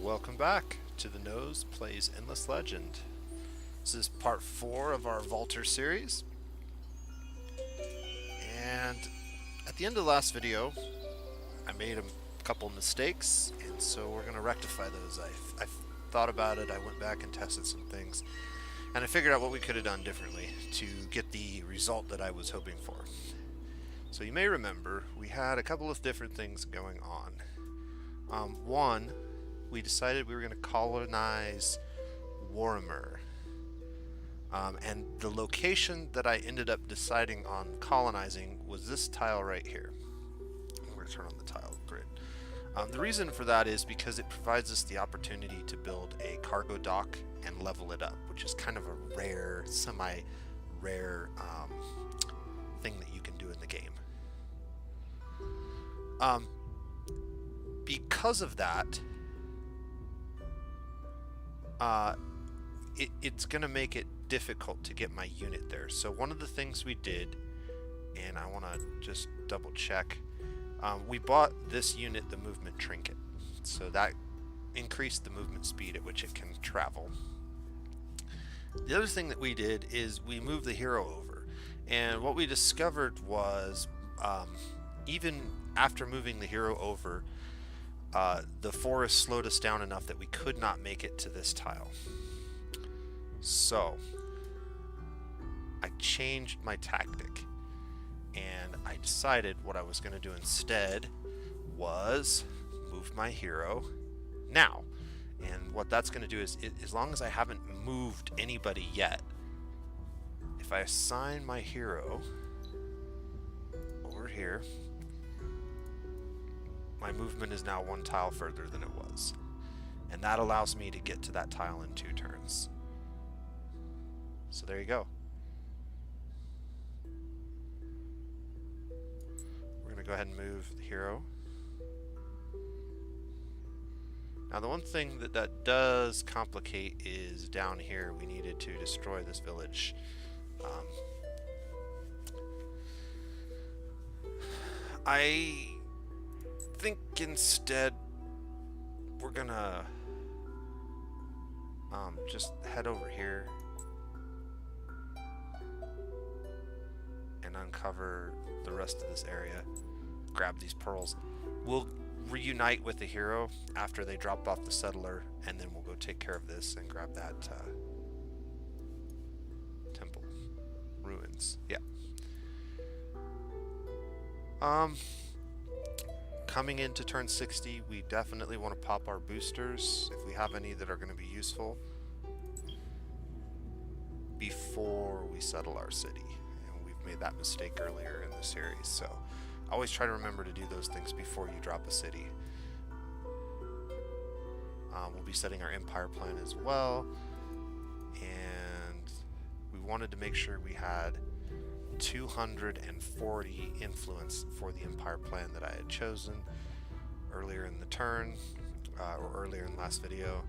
welcome back to The Nose Plays Endless Legend. This is part 4 of our Vaulter series. And at the end of the last video, I made a couple mistakes, and so we're going to rectify those. I thought about it, I went back and tested some things, and I figured out what we could have done differently to get the result that I was hoping for. So you may remember, we had a couple of different things going on. One, we decided we were going to colonize Warhammer. And the location that I ended up deciding on colonizing was this tile right here. I'm going to turn on the tile grid. The reason for that is because it provides us the opportunity to build a cargo dock and level it up, which is kind of a rare, semi-rare thing that you can do in the game. Because of that, it's going to make it difficult to get my unit there. So one of the things we did, and I want to just double check, we bought this unit the movement trinket. So that increased the movement speed at which it can travel. The other thing that we did is we moved the hero over. And what we discovered was, even after moving the hero over, the forest slowed us down enough that we could not make it to this tile. So I changed my tactic, and I decided what I was going to do instead was move my hero now. And what that's going to do is, as long as I haven't moved anybody yet, if I assign my hero over here, my movement is now one tile further than it was. And that allows me to get to that tile in 2 turns. So there you go. We're going to go ahead and move the hero. Now the one thing that does complicate is down here we needed to destroy this village. I think instead we're gonna just head over here and uncover the rest of this area, grab these pearls. We'll reunite with the hero after they drop off the settler, and then we'll go take care of this and grab that temple ruins. Yeah. Coming into turn 60, we definitely want to pop our boosters, if we have any that are going to be useful, before we settle our city. And we've made that mistake earlier in the series, so always try to remember to do those things before you drop a city. We'll be setting our empire plan as well, and we wanted to make sure we had 240 influence for the empire plan that I had chosen earlier in the turn, or earlier in the last video.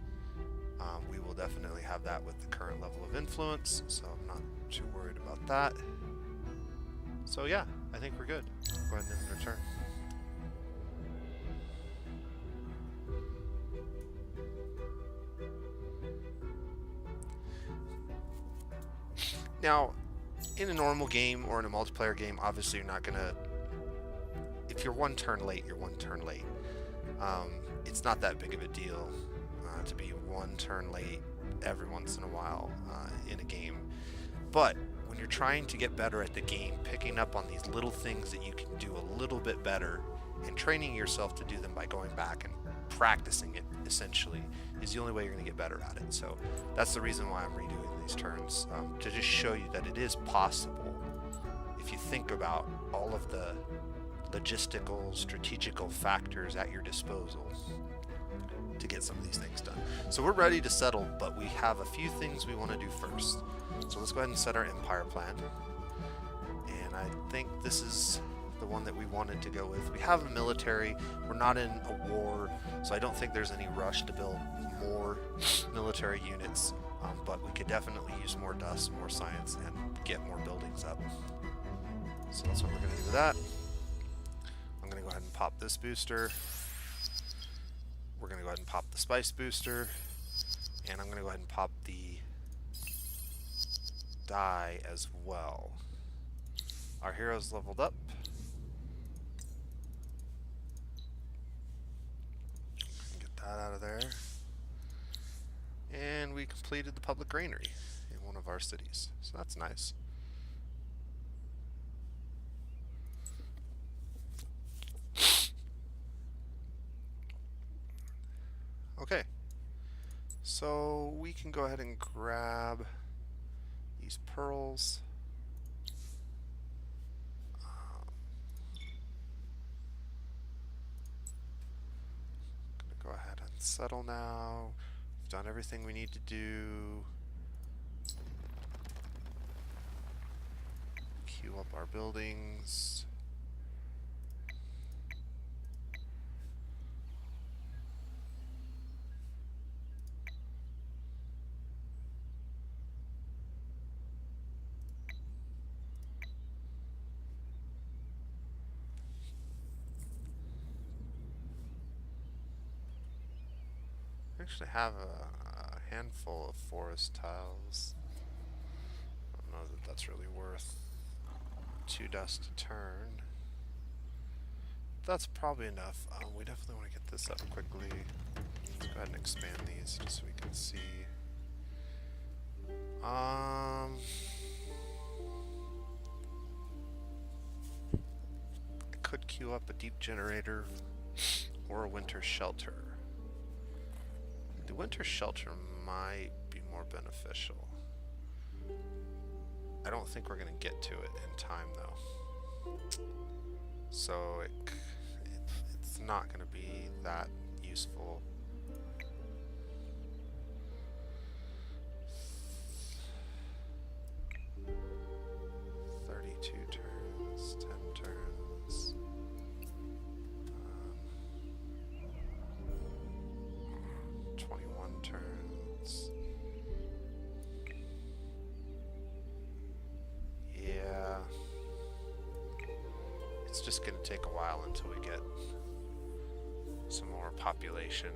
We will definitely have that with the current level of influence, so I'm not too worried about that. So yeah, I think we're good. Go ahead and end our turn. Now, in a normal game or in a multiplayer game, obviously you're not gonna, if you're 1 turn late, you're 1 turn late. It's not that big of a deal to be 1 turn late every once in a while in a game. But when you're trying to get better at the game, picking up on these little things that you can do a little bit better and training yourself to do them by going back and practicing it, essentially, is the only way you're going to get better at it. So that's the reason why I'm redoing these turns, to just show you that it is possible if you think about all of the logistical, strategical factors at your disposal to get some of these things done. So we're ready to settle, but we have a few things we want to do first. So let's go ahead and set our empire plan. And I think this is the one that we wanted to go with. We have a military, we're not in a war, so I don't think there's any rush to build more military units, but we could definitely use more dust, more science, and get more buildings up. So that's what we're going to do with that. I'm going to go ahead and pop this booster. We're going to go ahead and pop the spice booster, and I'm going to go ahead and pop the die as well. Our hero's leveled up. Get that out of there. And we completed the public granary in one of our cities, so that's nice. Okay, so we can go ahead and grab these pearls. Gonna go ahead and settle now. We've done everything we need to do. Queue up our buildings. I actually have a handful of forest tiles. I don't know that that's really worth 2 dust to turn. That's probably enough. We definitely want to get this up quickly. Let's go ahead and expand these just so we can see. I could queue up a deep generator or a winter shelter. The winter shelter might be more beneficial. I don't think we're going to get to it in time though. So it's not going to be that useful. Turns, 10 turns. 21 turns. Yeah. It's just going to take a while until we get some more population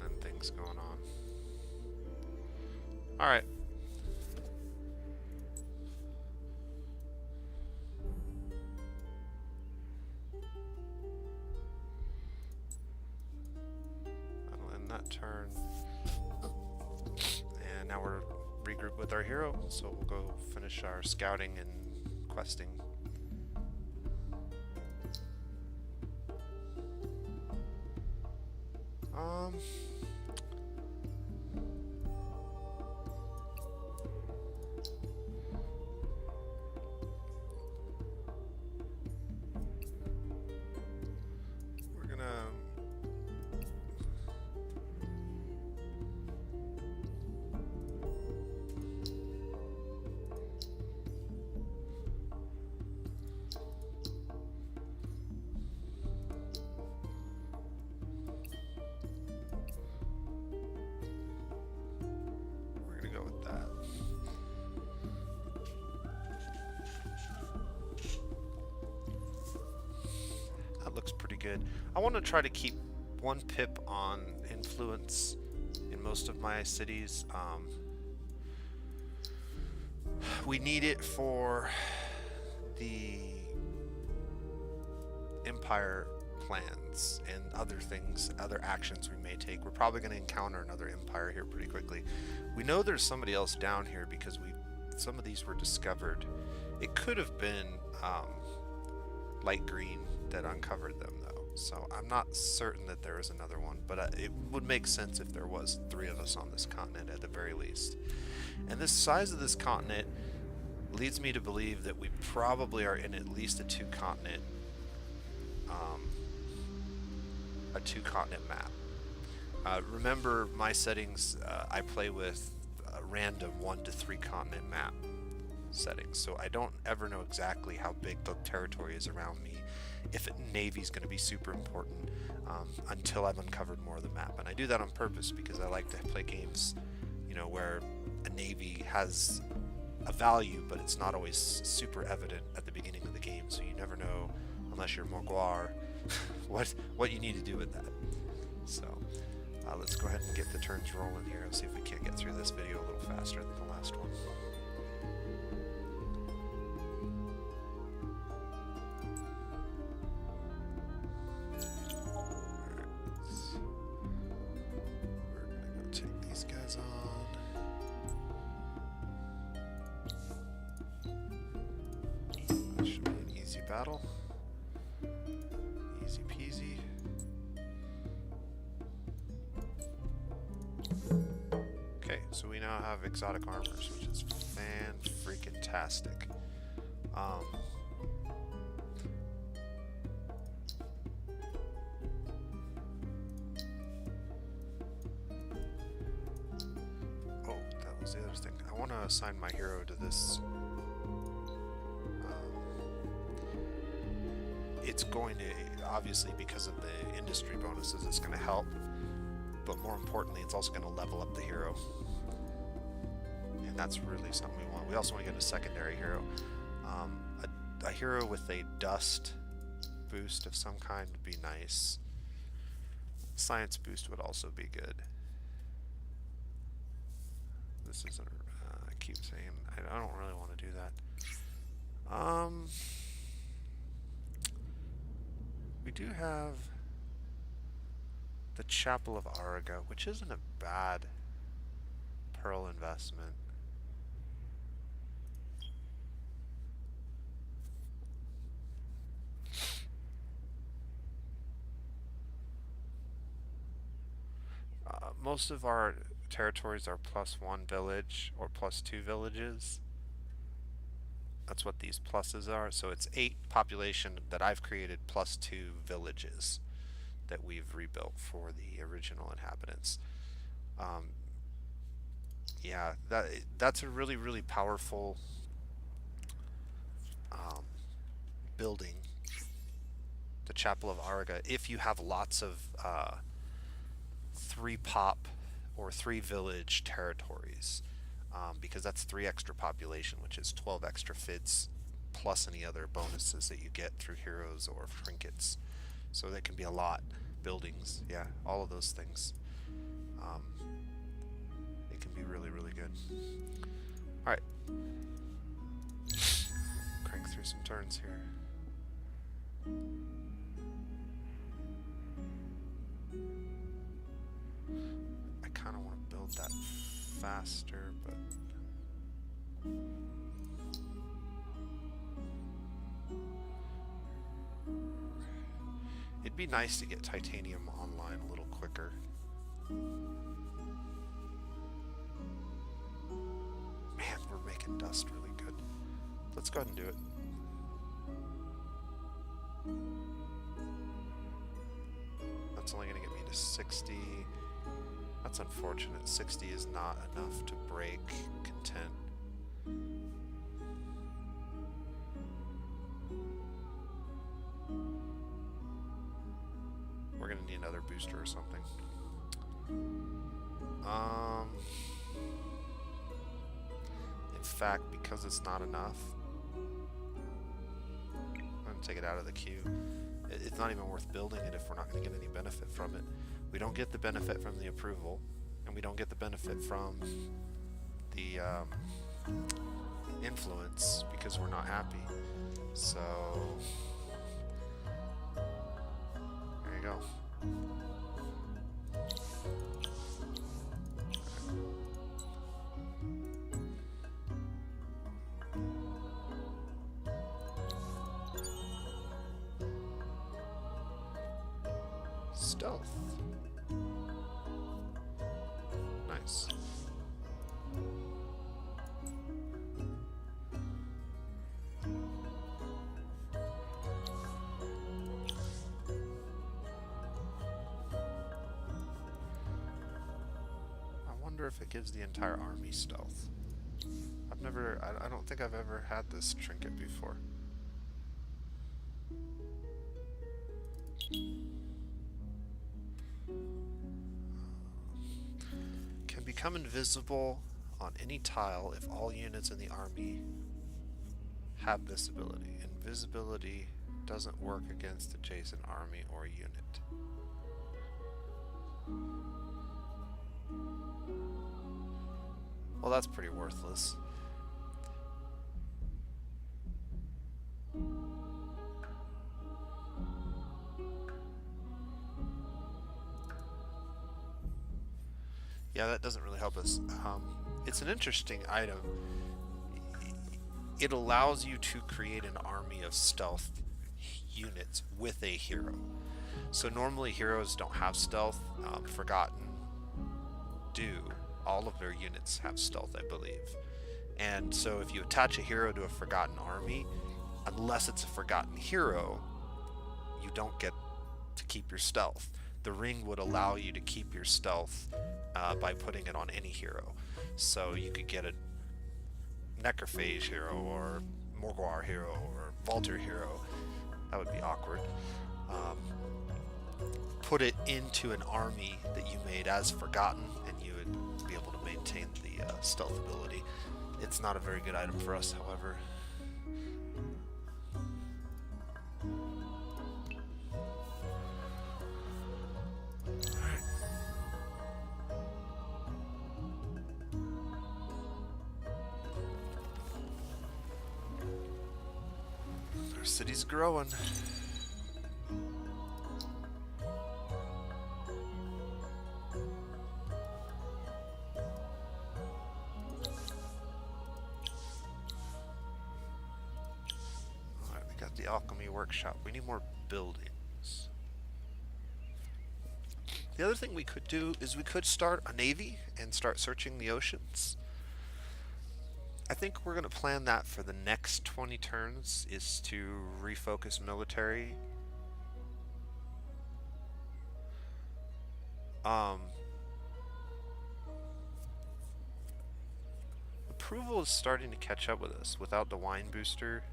and things going on. Alright. That turn, and now we're regrouped with our hero, so we'll go finish our scouting and questing. Looks pretty good. I want to try to keep 1 pip on influence in most of my cities. We need it for the empire plans and other things, other actions we may take. We're probably going to encounter another empire here pretty quickly. We know there's somebody else down here because some of these were discovered. It could have been light green that uncovered them though, so I'm not certain that there is another one, but it would make sense if there was 3 of us on this continent at the very least. And the size of this continent leads me to believe that we probably are in at least a 2-continent map. Remember my settings, I play with a random 1 to 3 continent map settings, so I don't ever know exactly how big the territory is around me, if Navy is going to be super important, until I've uncovered more of the map. And I do that on purpose because I like to play games, you know, where a Navy has a value, but it's not always super evident at the beginning of the game, so you never know, unless you're Mogwar, what you need to do with that. So Let's go ahead and get the turns rolling here and see if we can't get through this video a little faster than the last one. We're gonna go take these guys on. That should be an easy battle. Easy peasy. Okay, so we now have exotic armors, which is fan-freaking-tastic. Oh, that was the other thing. I want to assign my hero to this. It's going to, obviously, because of the industry bonuses, it's going to help. But more importantly, it's also going to level up the hero. And that's really something we want. We also want to get a secondary hero. A hero with a dust boost of some kind would be nice. Science boost would also be good. This isn't, I keep saying, I don't really want to do that. We do have the Chapel of Ariga, which isn't a bad pearl investment. Most of our territories are +1 village or +2 villages. That's what these pluses are. So it's 8 population that I've created +2 villages that we've rebuilt for the original inhabitants. Yeah, that's a really, really powerful building, the Chapel of Ariga, if you have lots of 3 pop or 3 village territories, because that's 3 extra population, which is 12 extra fids plus any other bonuses that you get through heroes or trinkets. So that can be a lot. Buildings, yeah, all of those things. It can be really, really good. Alright. Crank through some turns here. I kind of want to build that faster, but... It'd be nice to get titanium online a little quicker. Man, we're making dust really good. Let's go ahead and do it. That's only going to get me to 60. That's unfortunate. 60 is not enough to break content. We're gonna need another booster or something. In fact, because it's not enough, I'm gonna take it out of the queue. It's not even worth building it if we're not gonna get any benefit from it. We don't get the benefit from the approval, and we don't get the benefit from the influence because we're not happy. So there you go. Stealth. Nice. I wonder if it gives the entire army stealth. I don't think I've ever had this trinket before. Can become invisible on any tile if all units in the army have this ability. Invisibility doesn't work against adjacent army or unit. Well, that's pretty worthless. Yeah, that doesn't really help us. It's an interesting item. It allows you to create an army of stealth units with a hero. So normally heroes don't have stealth. Forgotten do. All of their units have stealth, I believe. And so if you attach a hero to a Forgotten army, unless it's a Forgotten hero, you don't get to keep your stealth. The ring would allow you to keep your stealth by putting it on any hero. So you could get a Necrophage hero or Morgwar hero or Valter hero. That would be awkward. Um, put it into an army that you made as Forgotten, and you would be able to maintain the stealth ability. It's not a very good item for us, however. Our city's growing. Alright, we got the alchemy workshop. We need more buildings. The other thing we could do is we could start a navy and start searching the oceans. I think we're going to plan that for the next 20 turns, is to refocus military. Approval is starting to catch up with us without the wine booster.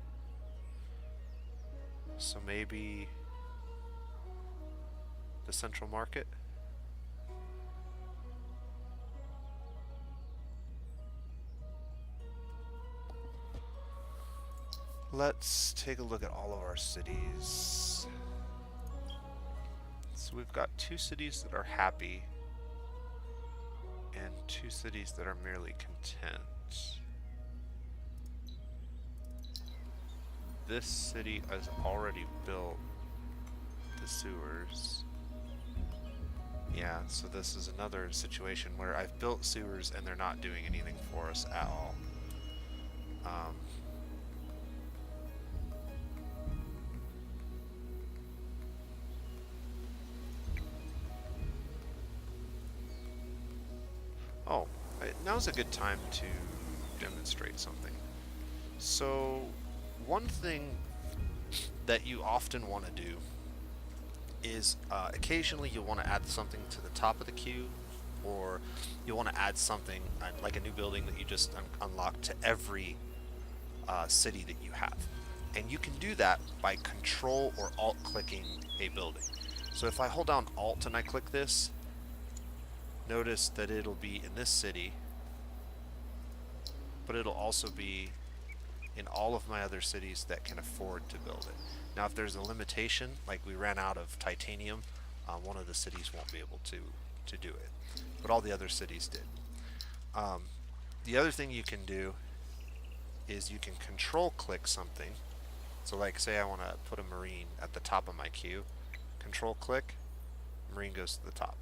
So maybe the central market. Let's take a look at all of our cities. So we've got 2 cities that are happy and 2 cities that are merely content. This city has already built the sewers. Yeah, so this is another situation where I've built sewers and they're not doing anything for us at all. Oh, now's a good time to demonstrate something. So, one thing that you often want to do is occasionally you'll want to add something to the top of the queue, or you'll want to add something like a new building that you just unlock to every city that you have. And you can do that by control or alt clicking a building. So if I hold down alt and I click this, notice that it'll be in this city, but it'll also be in all of my other cities that can afford to build it. Now if there's a limitation, like we ran out of titanium, one of the cities won't be able to do it, but all the other cities did. The other thing you can do is you can control click something. So like say I want to put a marine at the top of my queue, control click, marine goes to the top.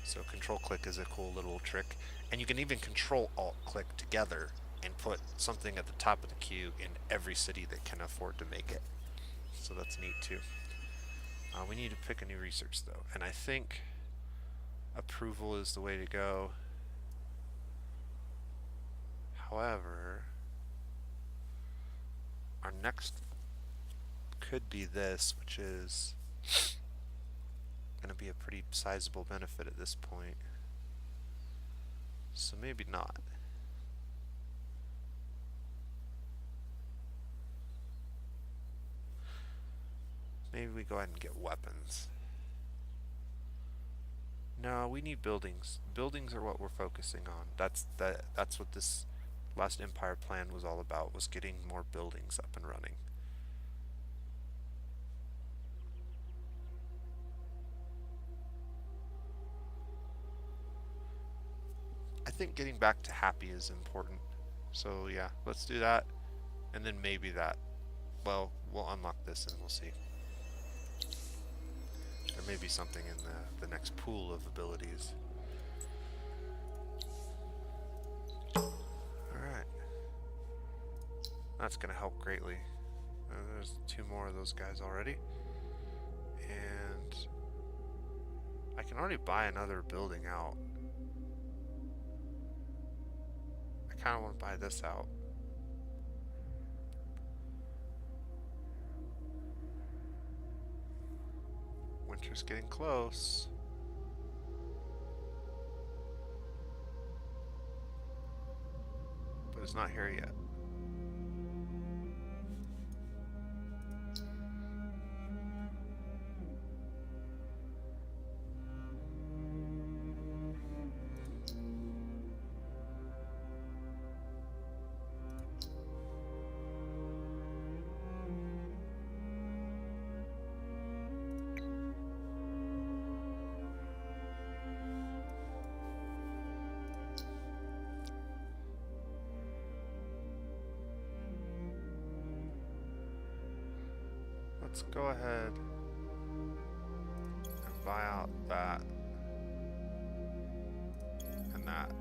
So control click is a cool little trick, and you can even control alt click together and put something at the top of the queue in every city that can afford to make it. So that's neat too. We need to pick a new research though, and I think approval is the way to go. However, our next could be this, which is going to be a pretty sizable benefit at this point. So maybe not. Maybe we go ahead and get weapons. No, we need buildings. Buildings are what we're focusing on. That's what this last Empire plan was all about, was getting more buildings up and running. I I think getting back to happy is important. So yeah, let's do that. And then maybe that. Well, we'll unlock this and we'll see. There may be something in the next pool of abilities. Alright. That's going to help greatly. There's 2 more of those guys already. And I can already buy another building out. I kind of want to buy this out. Winter's getting close. But it's not here yet. Let's go ahead and buy out that and that.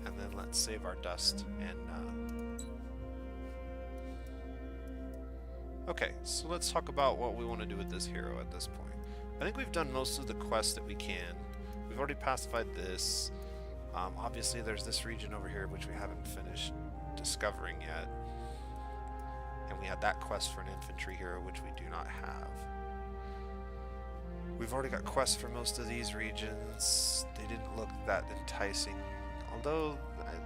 And then let's save our dust and okay, so let's talk about what we want to do with this hero at this point. I think we've done most of the quests that we can. We've already pacified this. Obviously there's this region over here which we haven't finished discovering yet. And we had that quest for an infantry hero, which we do not have. We've already got quests for most of these regions. They didn't look that enticing, although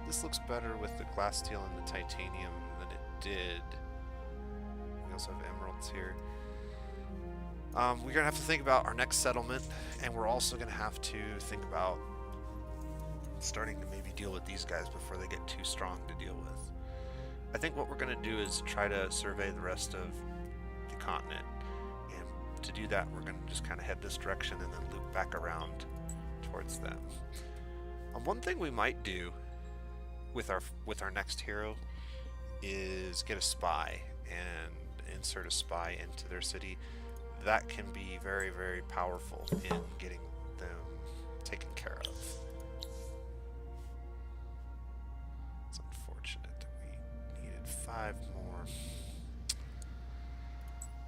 this looks better with the glass steel and the titanium than it did. We also have emeralds here. We're going to have to think about our next settlement, and we're also going to have to think about starting to maybe deal with these guys before they get too strong to deal with. I think what we're going to do is try to survey the rest of the continent, and to do that we're going to just kind of head this direction and then loop back around towards them. One thing we might do with our next hero is get a spy and insert a spy into their city. That can be very, very powerful in getting them taken care of. It's unfortunate that we needed 5 more.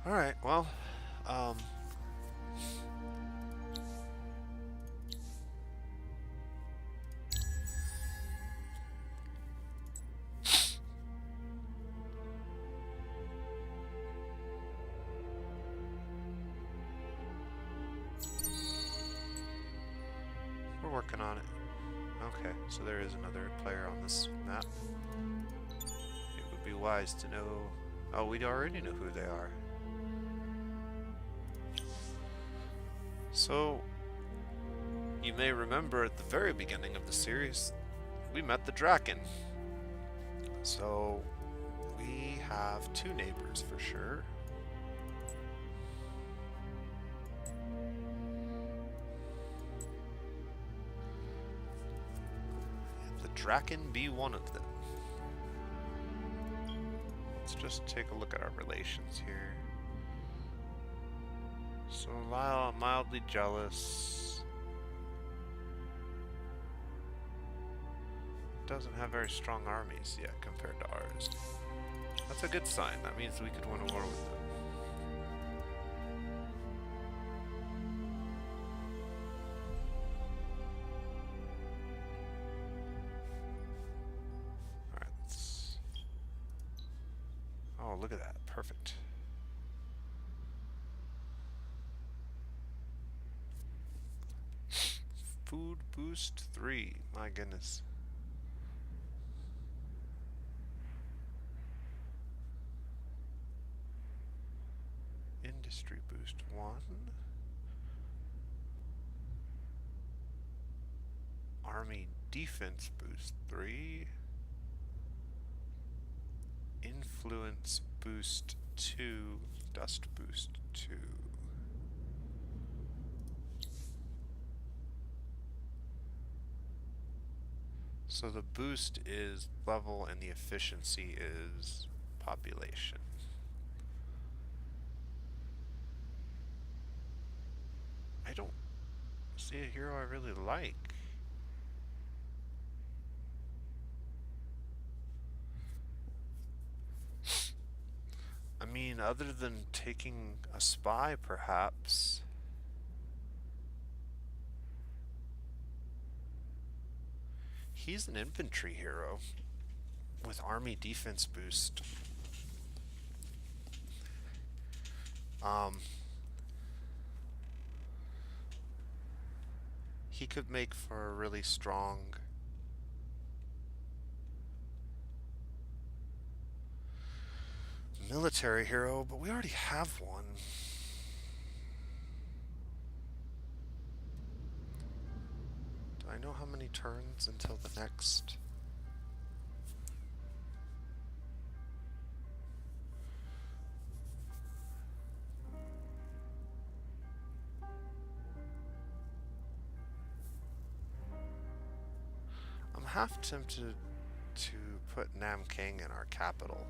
Alright, well, we're working on it. Okay, so there is another player on this map. It would be wise to know... Oh, we already know who they are. So, you may remember at the very beginning of the series, we met the Draken. So, we have 2 neighbors for sure. And the Draken be one of them. Let's just take a look at our relations here. So mildly jealous. Doesn't have very strong armies yet compared to ours. That's a good sign. That means we could win a war with them. Alright, let's... Oh, look at that. Perfect. Food boost 3. My goodness. Industry boost 1. Army defense boost 3. Influence boost 2. Dust boost 2. So the boost is level and the efficiency is population. I don't see a hero I really like. I mean, other than taking a spy, perhaps. He's an infantry hero with army defense boost. He could make for a really strong military hero, but we already have one. Do I know how many turns until the next? I'm half tempted to put Namkang in our capital.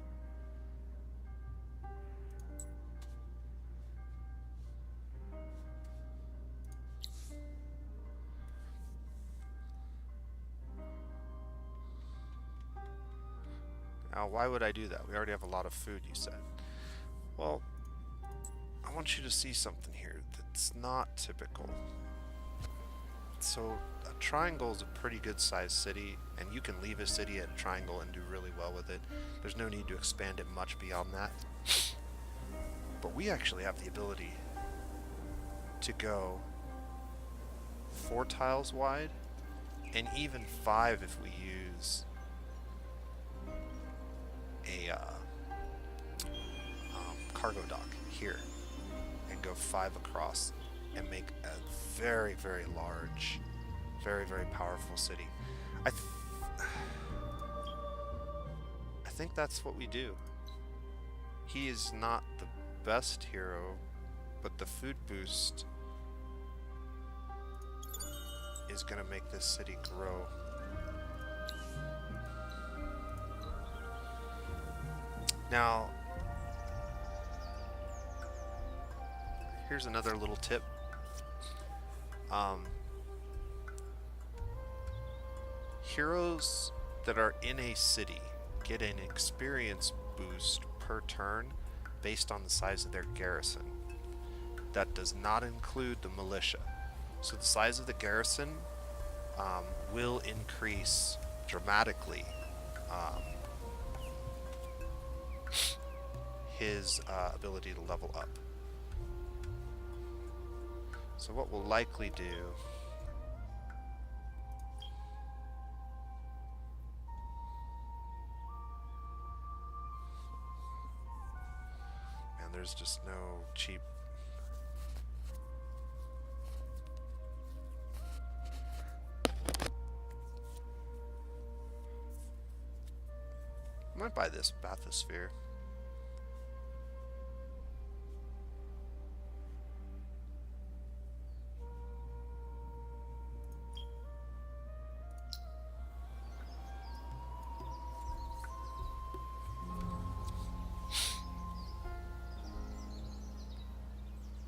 Now, why would I do that? We already have a lot of food, you said. Well, I want you to see something here that's not typical. So, a triangle is a pretty good sized city, and you can leave a city at a triangle and do really well with it. There's no need to expand it much beyond that. But we actually have the ability to go 4 tiles wide, and even 5 if we use a cargo dock here, and go 5 across and make a very, very large, very, very powerful city. I think that's what we do. He is not the best hero, but the food boost is going to make this city grow. Now, here's another little tip. Heroes that are in a city get an experience boost per turn based on the size of their garrison. That does not include the militia. So the size of the garrison will increase dramatically his ability to level up. So what we'll likely do and there's just no cheap I might buy this bathysphere.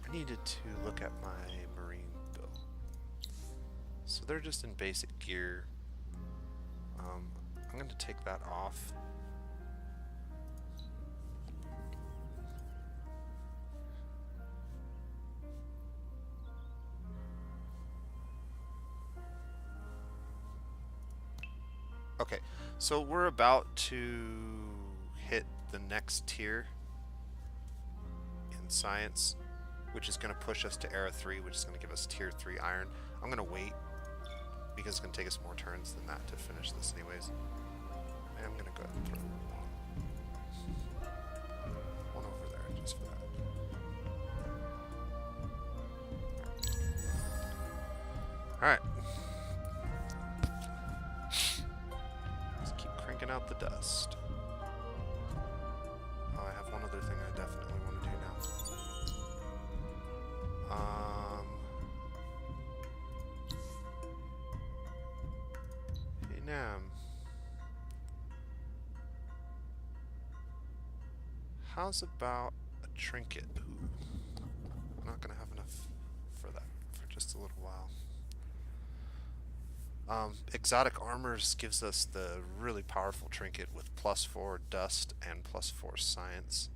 I needed to look at my marine bill. So they're just in basic gear. I'm going to take that off. Okay, so we're about to hit the next tier in science, which is going to push us to Era 3, which is going to give us Tier 3 iron. I'm going to wait, because it's going to take us more turns than that to finish this anyways. And I'm going to go ahead and throw one over there, just for that. Alright. Let's keep cranking out the dust. Oh, I have one other thing I definitely want to do now. Hey, Nam. How's about a trinket? Ooh, I'm not gonna have enough for that for just a little while. Exotic armors gives us the really powerful trinket with +4 dust and +4 science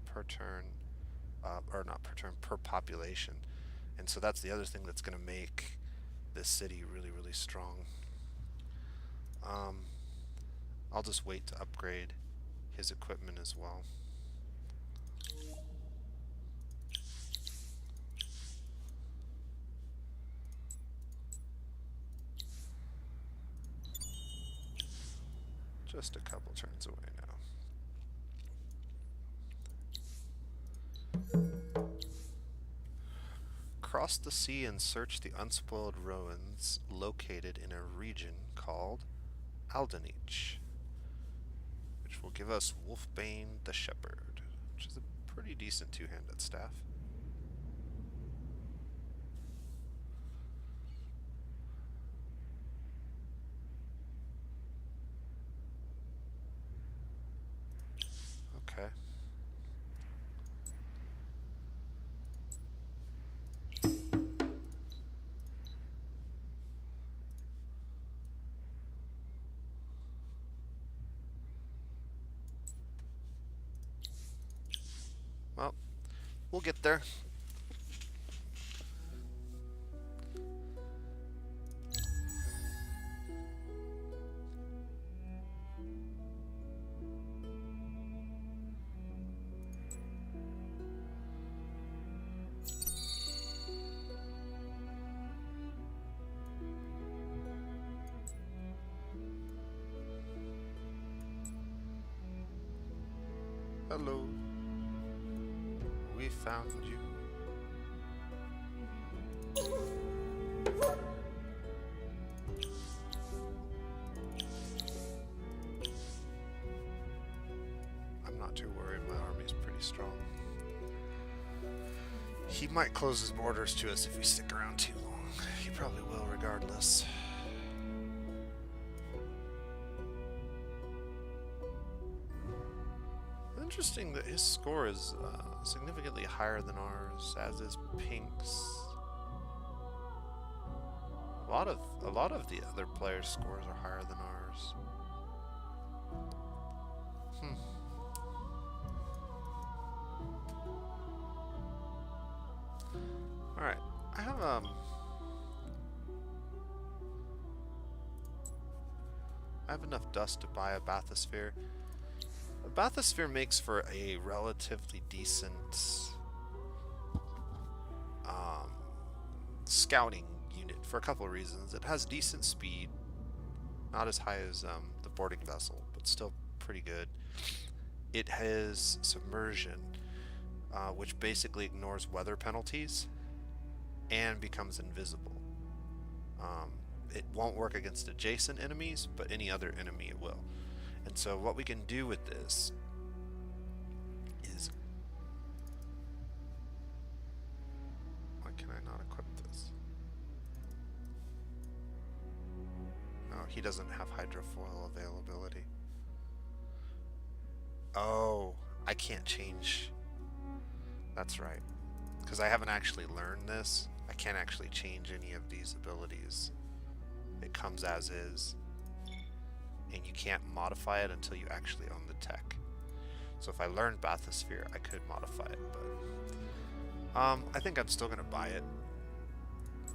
per turn, or not per turn, per population. And so that's the other thing that's going to make this city really, really strong. I'll just wait to upgrade his equipment as well. Just a couple turns away now. Cross the sea and search the unspoiled ruins located in a region called Aldenich, which will give us Wolfbane the Shepherd, which is a pretty decent two-handed staff. Okay. Well, we'll get there. Hello. We found you. I'm not too worried. My army's pretty strong. He might close his borders to us if we stick around too long. He probably will regardless. Interesting that his score is significantly higher than ours, as is Pink's. A lot of the other players' scores are higher than ours. All right, I have enough dust to buy a bathysphere. A bathysphere makes for a relatively decent scouting unit for a couple of reasons. It has decent speed, not as high as the boarding vessel, but still pretty good. It has submersion, which basically ignores weather penalties and becomes invisible. It won't work against adjacent enemies, but any other enemy it will. And so what we can do with this is... Why can I not equip this? Oh, he doesn't have hydrofoil availability. Oh, I can't change. That's right. Because I haven't actually learned this, I can't actually change any of these abilities. It comes as is. And you can't modify it until you actually own the tech. So if I learned Bathysphere, I could modify it, but I think I'm still gonna buy it,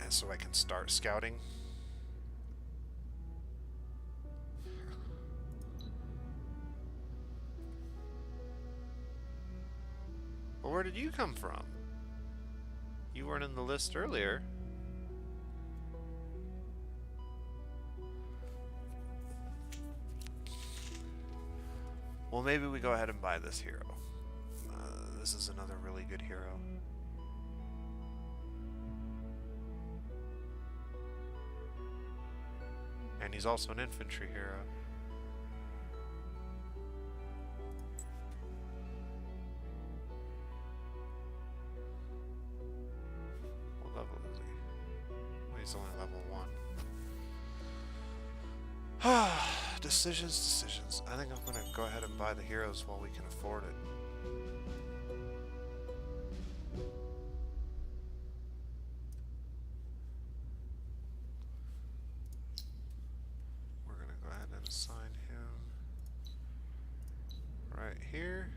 and so I can start scouting. Well, where did you come from? You weren't in the list earlier. Well, maybe we go ahead and buy this hero. This is another really good hero. And he's also an infantry hero. What level is he? Well, he's only level 1. Decisions. I think I'm gonna go ahead and buy the heroes while we can afford it. We're gonna go ahead and assign him right here.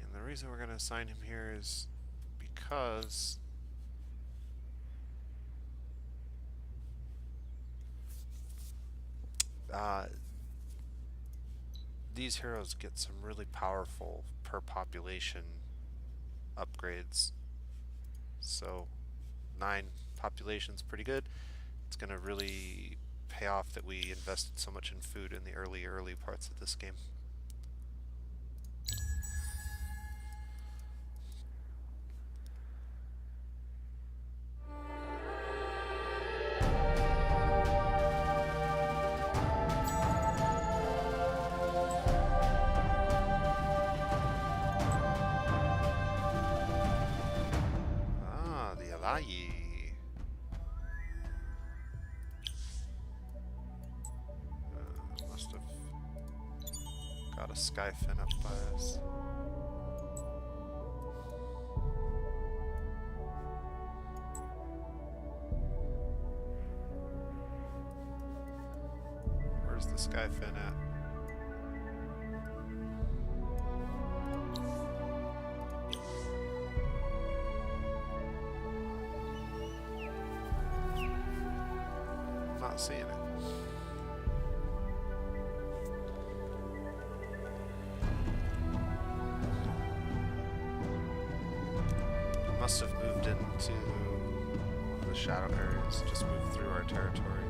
And the reason we're gonna assign him here is because these heroes get some really powerful per population upgrades. So 9 population's pretty good. It's gonna really pay off that we invested so much in food in the early parts of this game. Must have got a skyfin up by us. Where's the skyfin at? Not seeing it. Must have moved into one of the shadow areas, just moved through our territory.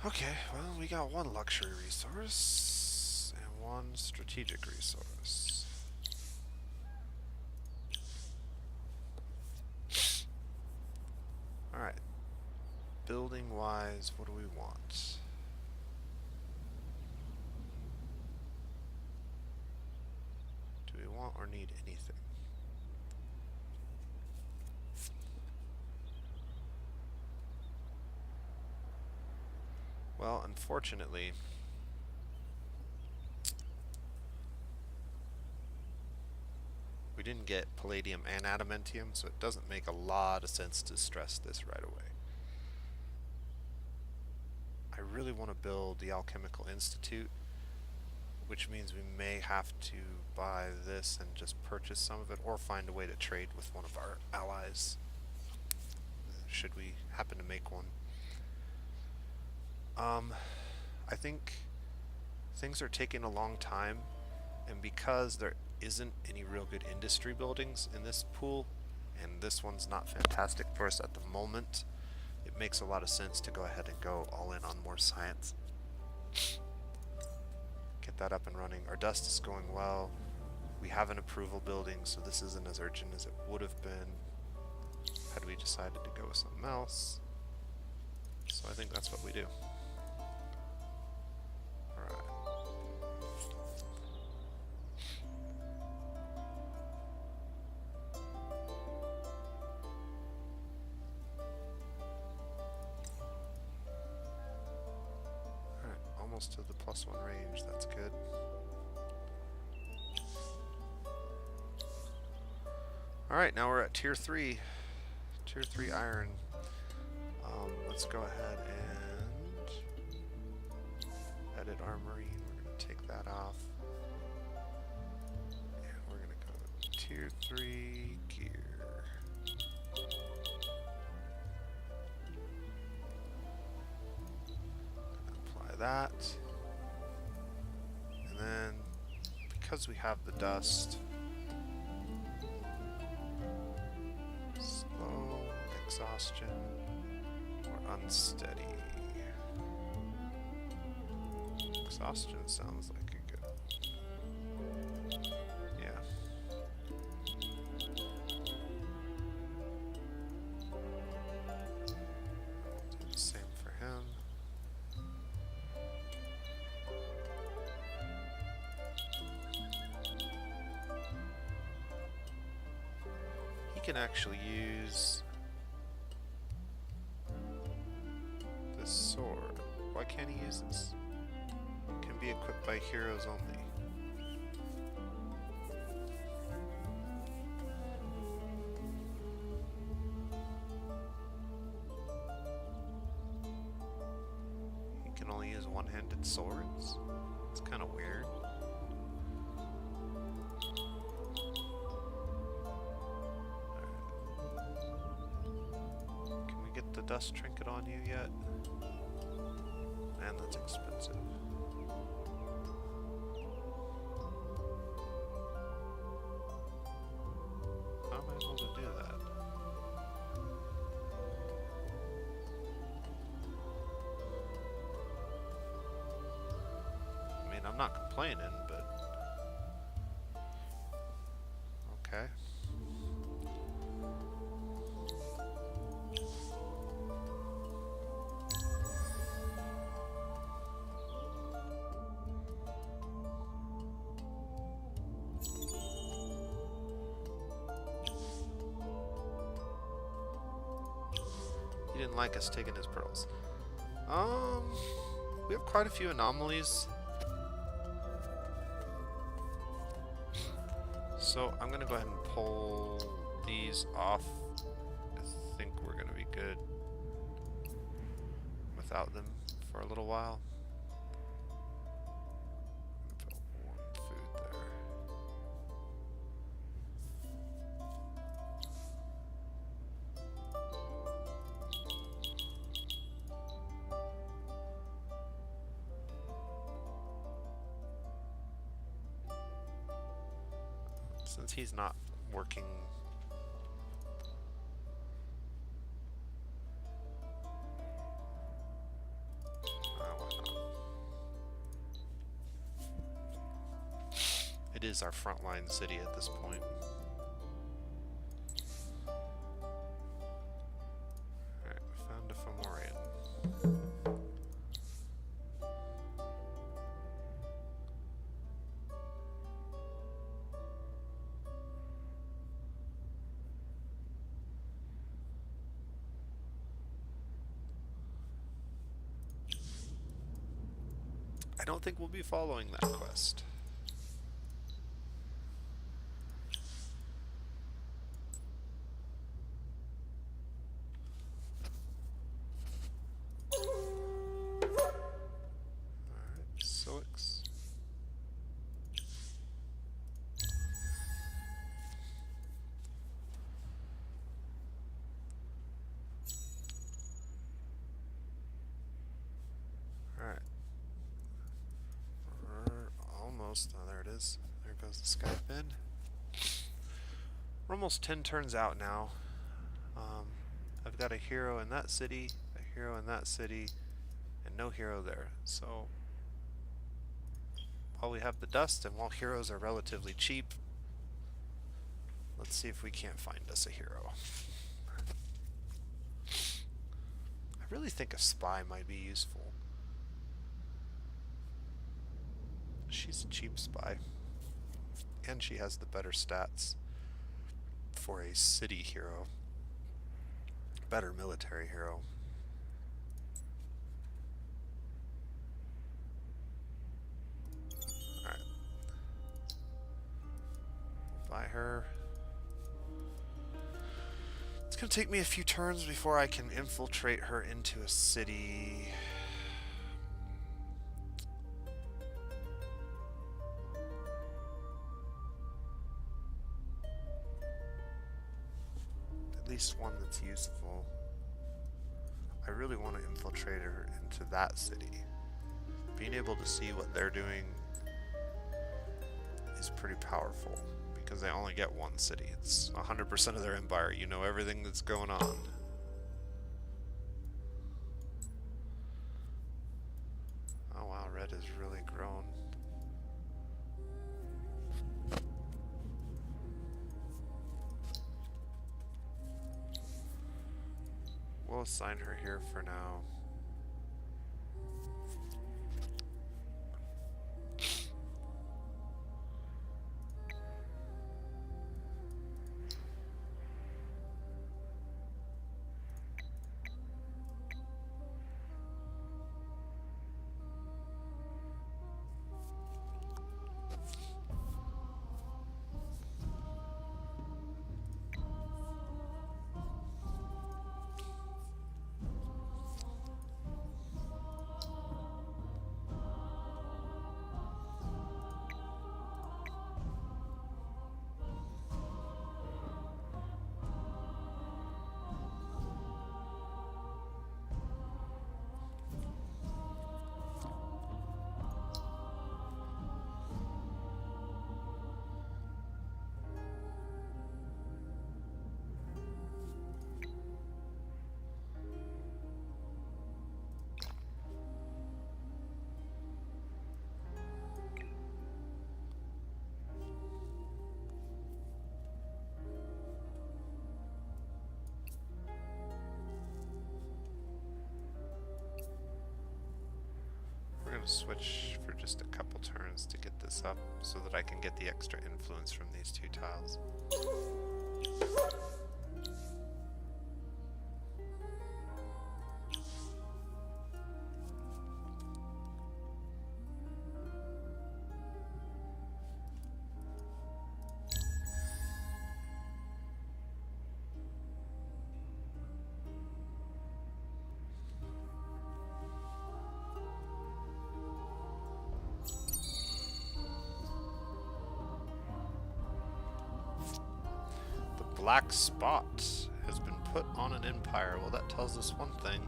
Okay, well, we got 1 luxury resource and 1 strategic resource. Alright. Building wise, what do we want? Do we want or need anything? Well, unfortunately, we didn't get palladium and adamantium, so it doesn't make a lot of sense to stress this right away. I really want to build the Alchemical Institute, which means we may have to buy this and just purchase some of it, or find a way to trade with one of our allies, should we happen to make one. I think things are taking a long time, and because there isn't any real good industry buildings in this pool, and this one's not fantastic for us at the moment, it makes a lot of sense to go ahead and go all in on more science. Get that up and running. Our dust is going well. We have an approval building, so this isn't as urgent as it would have been had we decided to go with something else. So I think that's what we do. Almost to the +1 range, that's good. Alright, now we're at tier 3. Tier 3 iron. Let's go ahead and edit our marine. We're going to take that off. And we're going to go to tier 3 gear. That, and then because we have the dust, slow, exhaustion, or unsteady. Exhaustion sounds like a good, yeah. Do the same for him. can actually use this sword. Why can't he use this? It can be equipped by heroes only. He can only use one-handed swords? It's kind of weird. Can we get the dust trinket on you yet? Man, that's expensive. How am I able to do that? I mean, I'm not complaining, but... okay. He didn't like us taking his pearls. We have quite a few anomalies. So I'm gonna go ahead and pull these off. I think we're gonna be good without them for a little while. Put one food there. Since he's not working, why not? It is our frontline city at this point. Alright, we found a Fomorian. I don't think we'll be following that quest. Alright, Soix. Alright. Oh, there it is. There goes the sky bin. We're almost 10 turns out now. I've got a hero in that city, a hero in that city, and no hero there. So, while we have the dust and while heroes are relatively cheap, let's see if we can't find us a hero. I really think a spy might be useful. She's a cheap spy, and she has the better stats for a city hero, better military hero. Alright. Buy her. It's gonna take me a few turns before I can infiltrate her into a city. At least one that's useful. I really want to infiltrate her into that city. Being able to see what they're doing is pretty powerful because they only get one city. It's 100% of their empire. You know everything that's going on. Oh wow, red has really grown. We'll assign her here for now. to switch for just a couple turns to get this up so that I can get the extra influence from these two tiles. Black spot has been put on an empire. Well, that tells us one thing.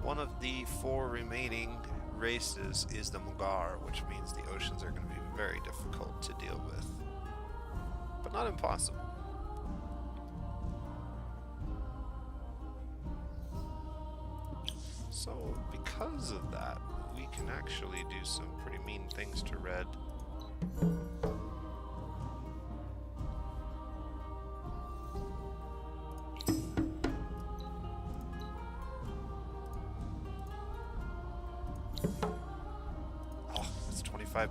One of the 4 remaining races is the Mugar, which means the oceans are going to be very difficult to deal with. But not impossible. So, because of that, we can actually do some pretty mean things to red.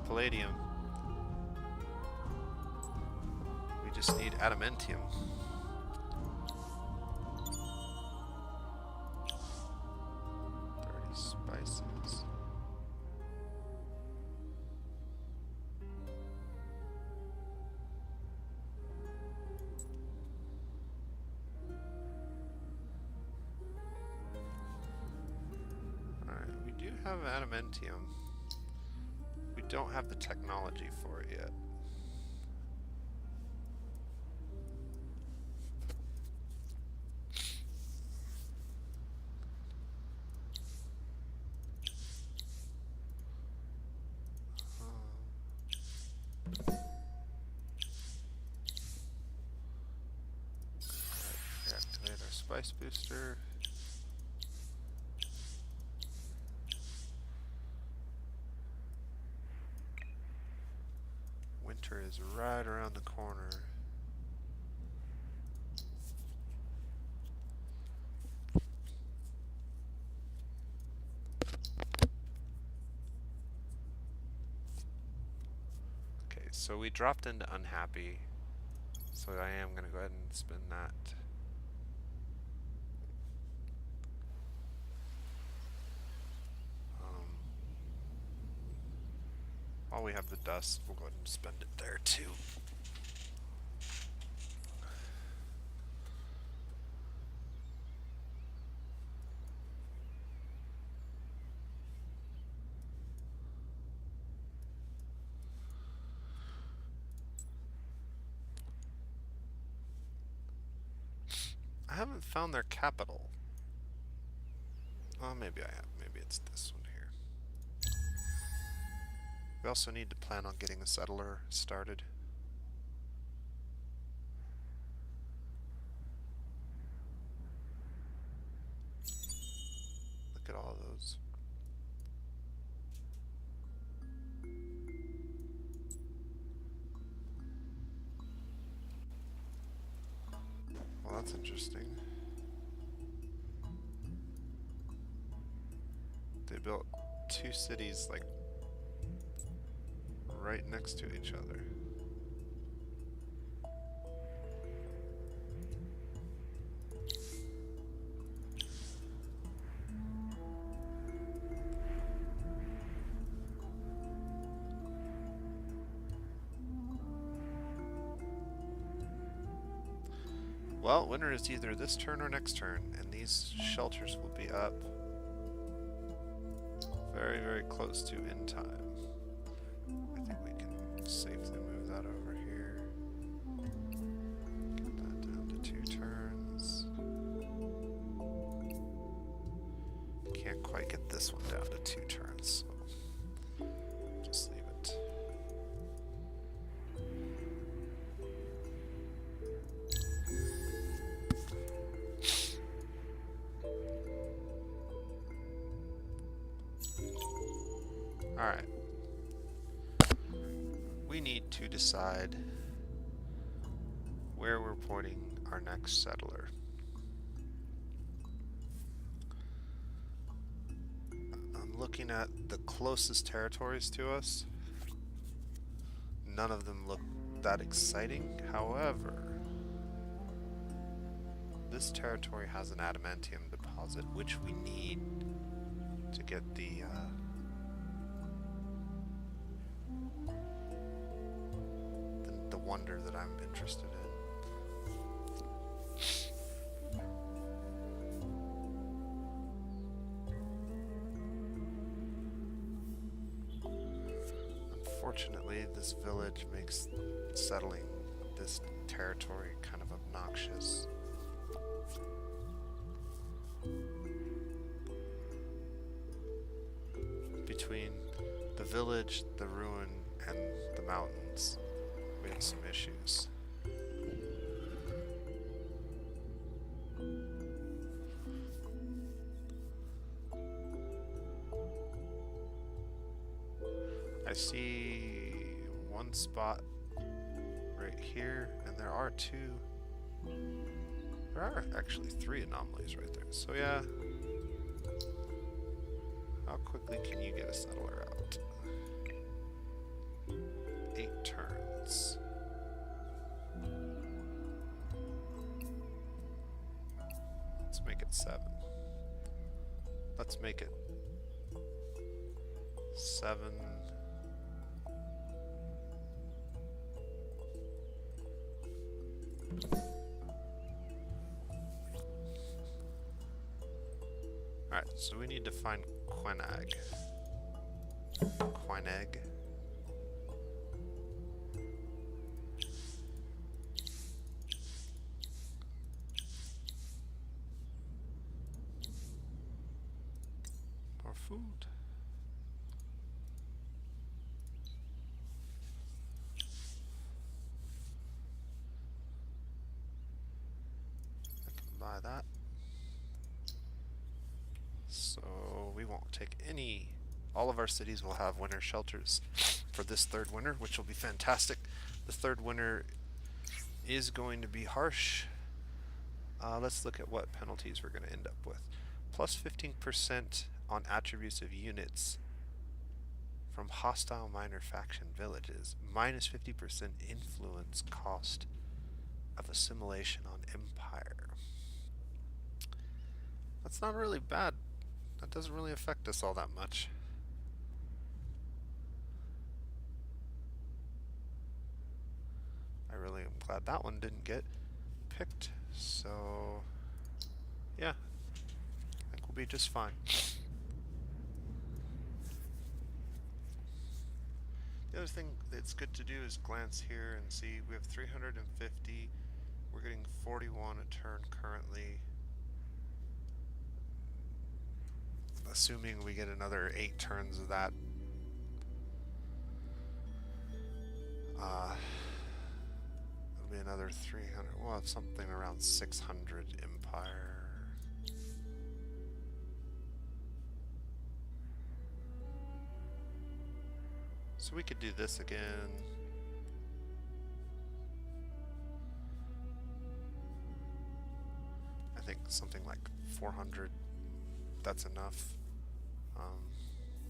Palladium. We just need adamantium. Spices. Alright, we do have adamantium. We don't have the technology for it yet. Reactivate our spice booster. Winter is right around the corner. Okay, so we dropped into unhappy. So I am going to go ahead and spin that. While we have the dust, we'll go ahead and spend it there too. I haven't found their capital. Oh, maybe I have. Maybe it's this one here. We also need to plan on getting a settler started. Look at all those. Well, that's interesting. They built 2 cities like right next to each other. Well, winter is either this turn or next turn, and these shelters will be up very, very close to end time. I think we can safely move that over here. Get that down to 2 turns. Can't quite get this one down to 2 turns, so just leave it. Alright. We need to decide where we're pointing our next settler. looking at the closest territories to us, none of them look that exciting. However, this territory has an adamantium deposit, which we need to get the wonder that I'm interested in. Unfortunately, this village makes settling this territory kind of obnoxious. Between the village, the ruin, and the mountains, we have some issues. I see one spot right here, and there are two. There are actually 3 anomalies right there. So yeah. How quickly can you get a settler out? 8 turns. Let's make it 7. Let's make it 7. Alright, so we need to find Quinag. More food. I can buy that. So we won't take any. All of our cities will have winter shelters for this 3rd winter, which will be fantastic. The 3rd winter is going to be harsh. Let's look at what penalties we're going to end up with. Plus 15% on attributes of units from hostile minor faction villages. Minus 50% influence cost of assimilation on empire. That's not really bad. That doesn't really affect us all that much. I really am glad that one didn't get picked. So, yeah, I think we'll be just fine. The other thing that's good to do is glance here and see we have 350. We're getting 41 a turn currently. Assuming we get another 8 turns of that. It'll be another 300. We'll have something around 600 empire. So we could do this again. I think something like 400. That's enough.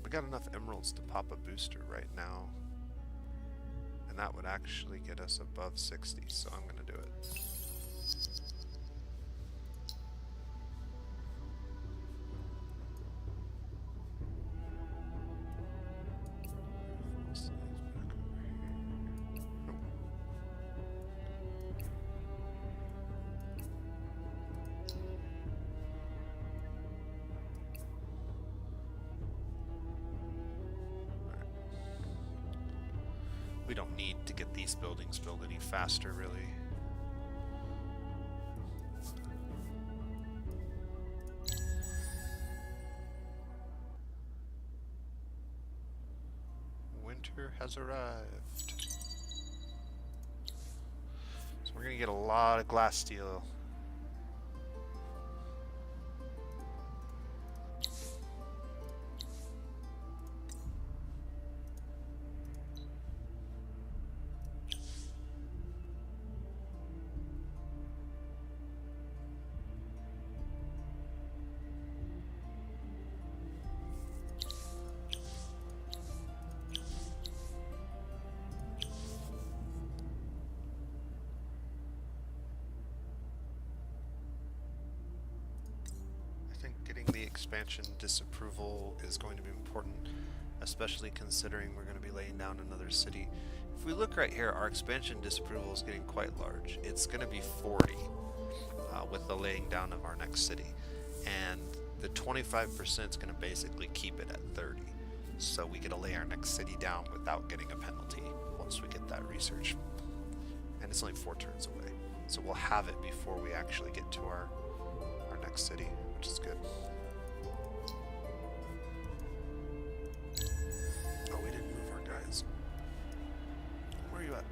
We got enough emeralds to pop a booster right now. And that would actually get us above 60, so I'm going to do it. We don't need to get these buildings built any faster, really. Winter has arrived. So we're going to get a lot of glass steel. expansion disapproval is going to be important, especially considering we're going to be laying down another city. If we look right here, our expansion disapproval is getting quite large. It's going to be 40 with the laying down of our next city. And the 25% is going to basically keep it at 30. So we get to lay our next city down without getting a penalty once we get that research. And it's only 4 turns away. So we'll have it before we actually get to our next city, which is good. Oh, we didn't move our guys. Where are you at?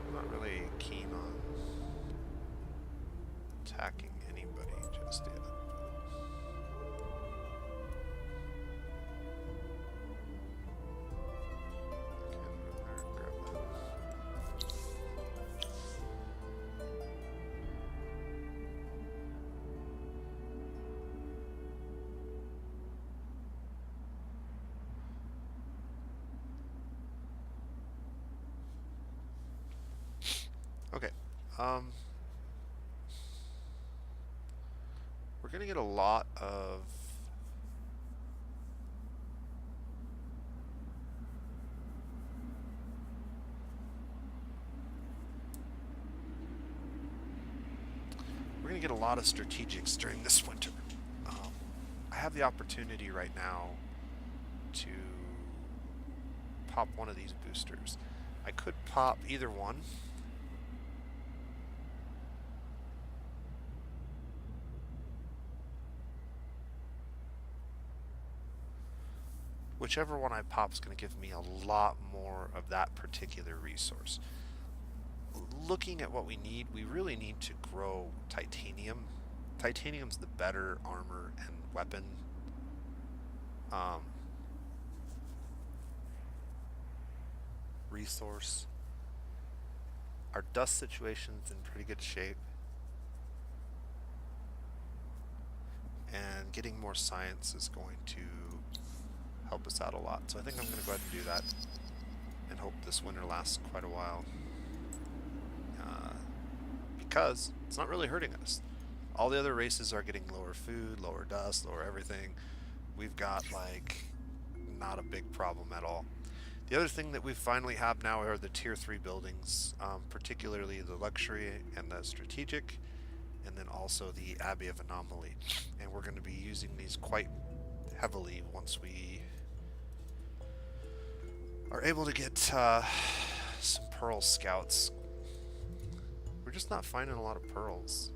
I'm not really keen on attacking anybody just yet. Okay, we're gonna get a lot of strategics during this winter. I have the opportunity right now to pop one of these boosters. I could pop either one. Whichever one I pop is going to give me a lot more of that particular resource. Looking at what we need, we really need to grow titanium. Titanium's the better armor and weapon. Resource. Our dust situation's in pretty good shape. And getting more science is going to help us out a lot. So I think I'm going to go ahead and do that and hope this winter lasts quite a while. Because it's not really hurting us. All the other races are getting lower food, lower dust, lower everything. We've got like not a big problem at all. The other thing that we finally have now are the tier 3 buildings, particularly the luxury and the strategic, and then also the Abbey of Anomaly. And we're going to be using these quite heavily once we are able to get some pearl scouts. We're just not finding a lot of pearls.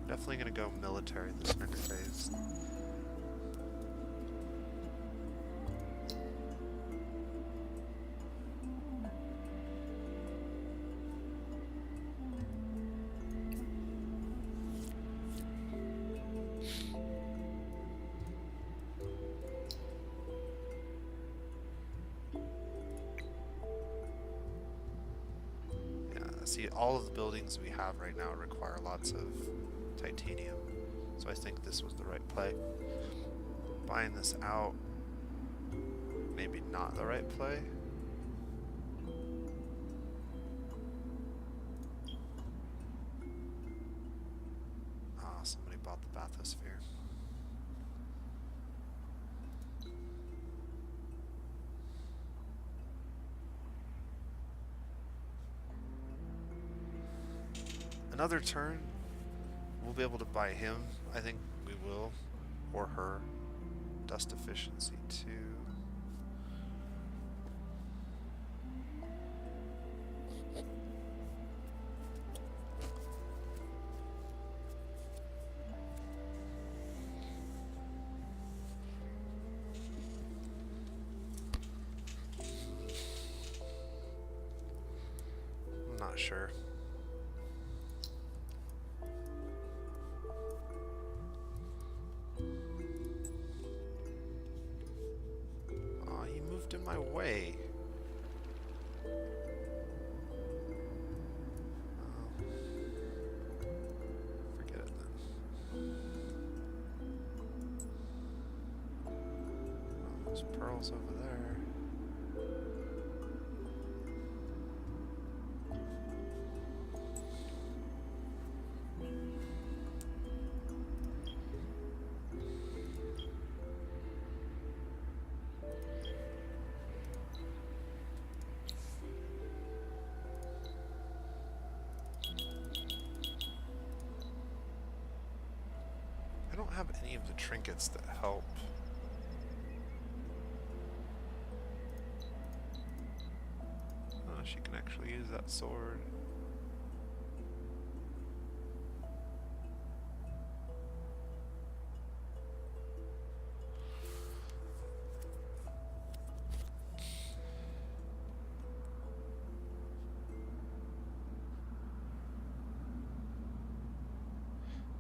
Definitely going to go military this next phase. See, all of the buildings we have right now require lots of titanium, so I think this was the right play. Buying this out, maybe not the right play. Ah, somebody bought the bathysphere. Another turn, we'll be able to buy him. I think we will, or her. Dust efficiency 2. I'm not sure. those pearls over there. I don't have any of the trinkets that help. Oh, she can actually use that sword.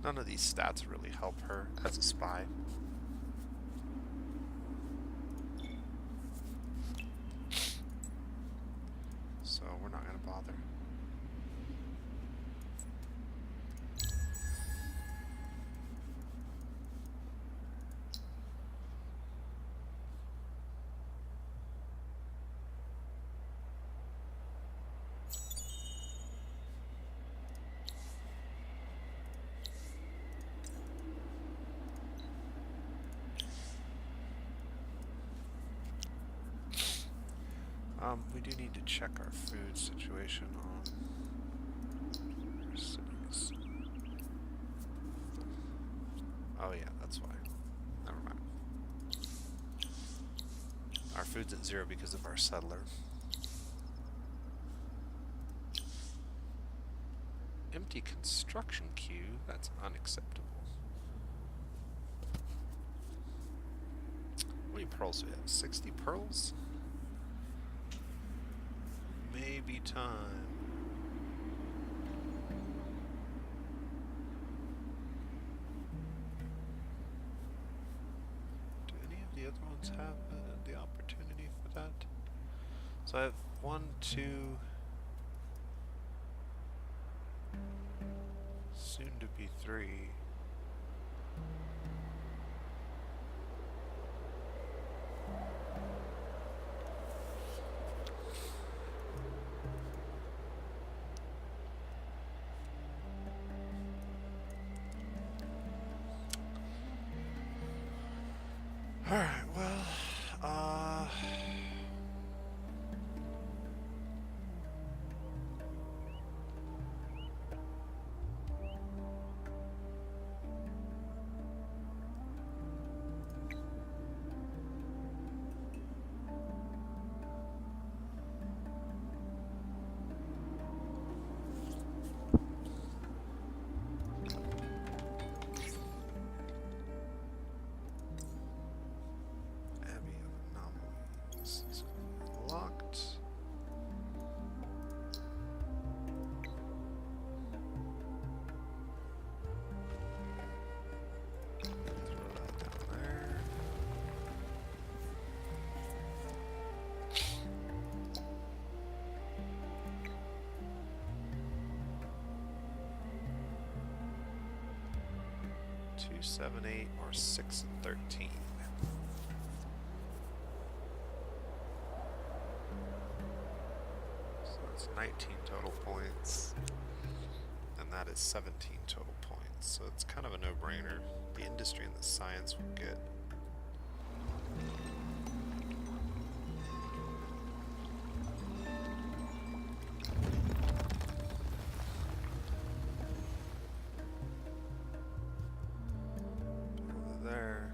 None of these stats really help her as a spy. So we're not going to bother. We do need to check our food situation on cities. Oh yeah, that's why. Never mind. Our food's at 0 because of our settler. Empty construction queue? That's unacceptable. How many pearls do we have? 60 pearls? Maybe time. Do any of the other ones have the opportunity for that? So I have 1, 2, soon to be 3. Alright, well, locked. Throw that down there. Two, 7, 8, or 6 and 13. It's 19 total points, and that is 17 total points, so it's kind of a no-brainer. The industry and the science will get over there.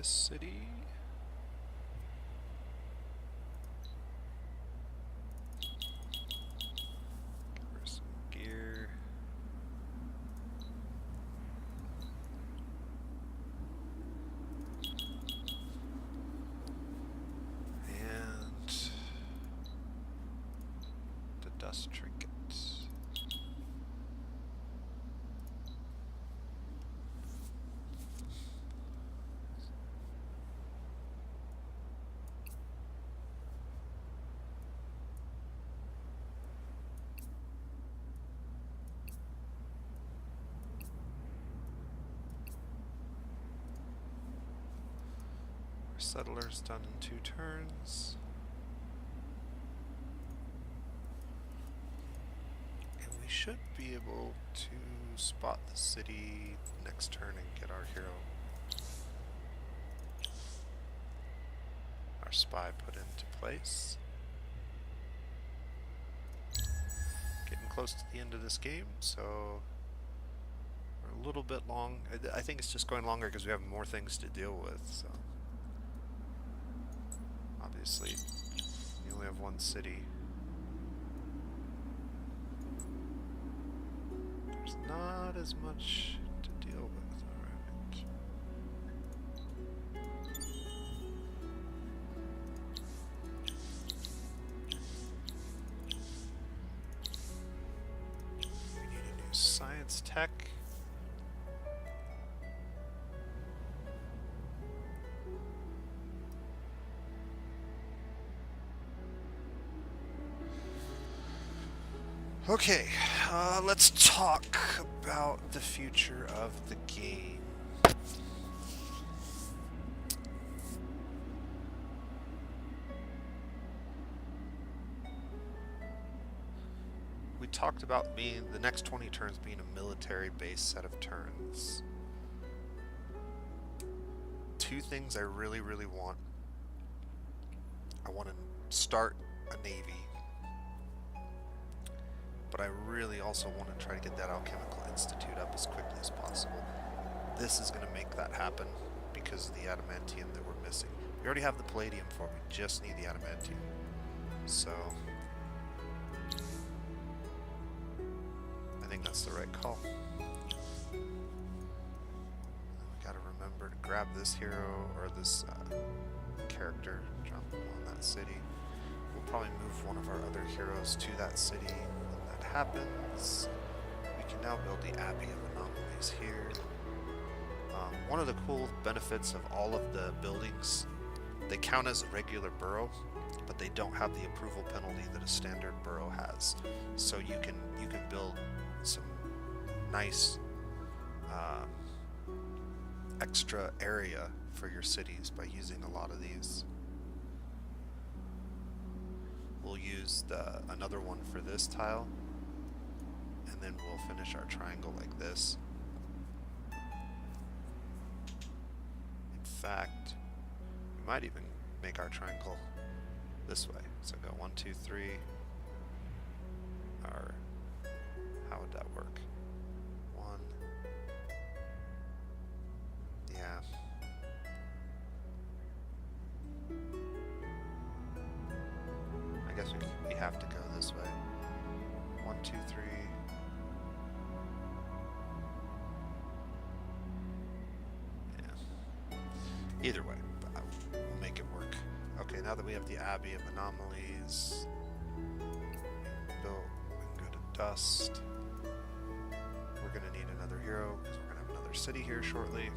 this city. Give her some gear. And the dust trinket. Settlers done in 2 turns. And we should be able to spot the city next turn and get our hero, our spy, put into place. Getting close to the end of this game, so we're a little bit long. I think it's just going longer because we have more things to deal with, so. Obviously, you only have 1 city. There's not as much to deal with, alright. We need a new science tech. Okay, let's talk about the future of the game. We talked about being the next 20 turns being a military-based set of turns. 2 things I really, really want. I want to start a navy. But I really also want to try to get that Alchemical Institute up as quickly as possible. This is going to make that happen because of the adamantium that we're missing. We already have the palladium for it, we just need the adamantium. So, I think that's the right call. We gotta remember to grab this hero, or this character, jump on that city. We'll probably move one of our other heroes to that city. Happens, we can now build the Abbey of Anomalies here. One of the cool benefits of all of the buildings, they count as a regular borough, but they don't have the approval penalty that a standard borough has. So you can build some nice extra area for your cities by using a lot of these. We'll use another one for this tile. And then we'll finish our triangle like this. In fact, we might even make our triangle this way. So go 1, 2, 3. Or how would that work? 1. Yeah. I guess we have to go this way. 1, 2, 3. Either way, we'll make it work. Okay, now that we have the Abbey of Anomalies, we can go to Dust. We're going to need another hero because we're going to have another city here shortly.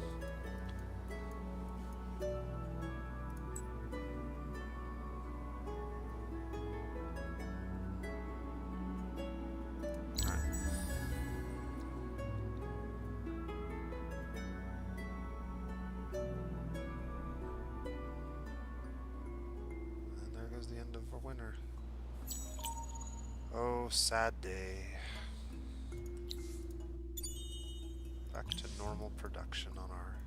Sad day. Back to normal production on our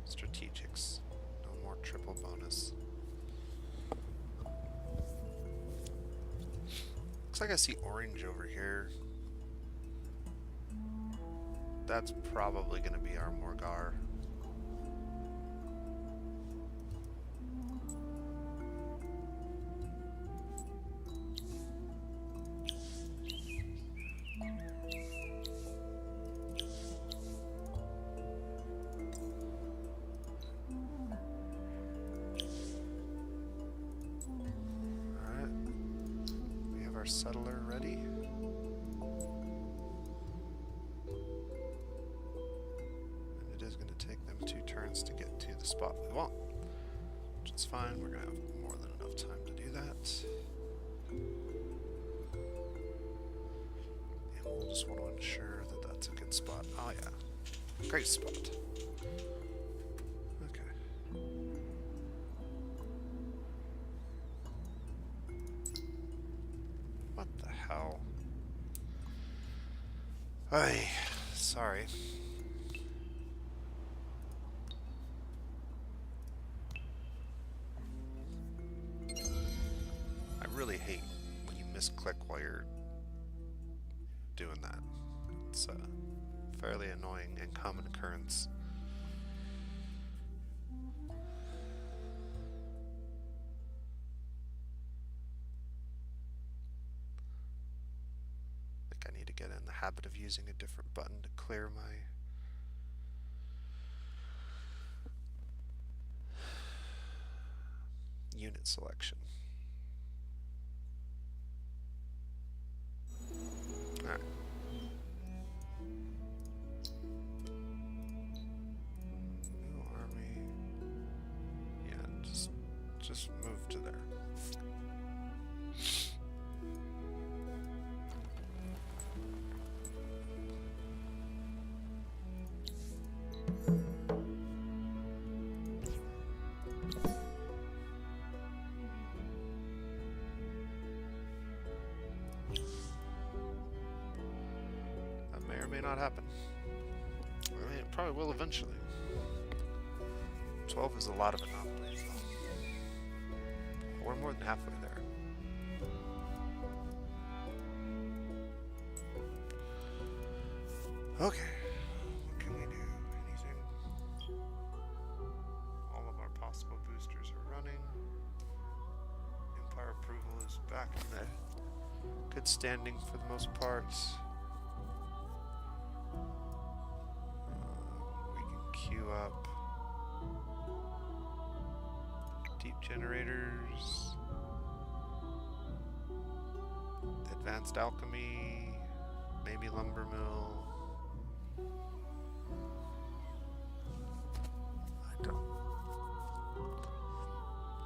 strategics. No more triple bonus. Looks like I see orange over here. That's probably going to be our Morgar. Alright. We have our settler ready. To get to the spot we want, which is fine. We're going to have more than enough time to do that. And we'll just want to ensure that that's a good spot. Oh yeah, great spot. Okay. What the hell? Ay, sorry. Really hate when you misclick while you're doing that. It's a fairly annoying and common occurrence. I think I need to get in the habit of using a different button to clear my unit selection. Alright. New army. Yeah, just move to there. May not happen. I mean, it probably will eventually. 12 is a lot of anomalies, though. We're more than halfway there. Okay. What can we do? Anything? All of our possible boosters are running. Empire approval is back in the good standing for the most part. Queue up deep generators, advanced alchemy, maybe lumber mill.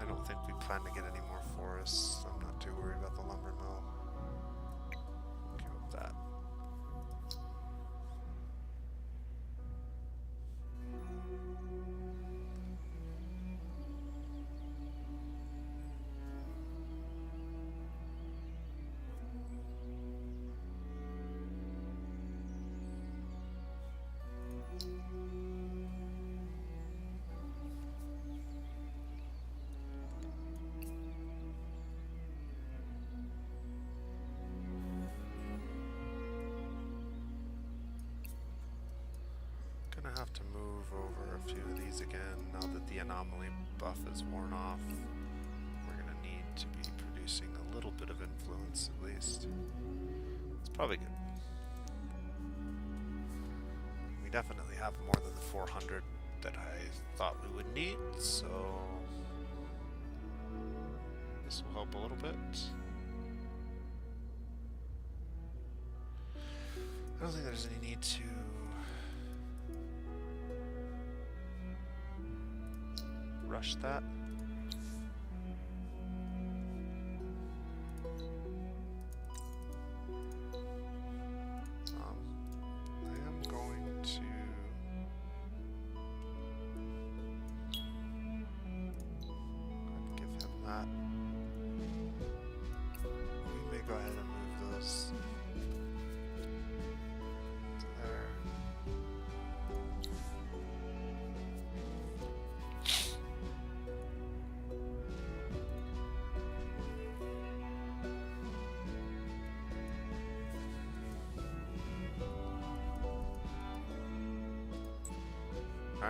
I don't think we plan to get any more forests. I'm not too worried about the lumber mill. Okay with that. Gonna have to move over a few of these again now that the anomaly buff is worn off. We're gonna need to be producing a little bit of influence at least. It's probably good. We definitely have more than the 400 that I thought we would need, so this will help a little bit. I don't think there's any need to rush that. I am going to give him that. We may go ahead and move those to there.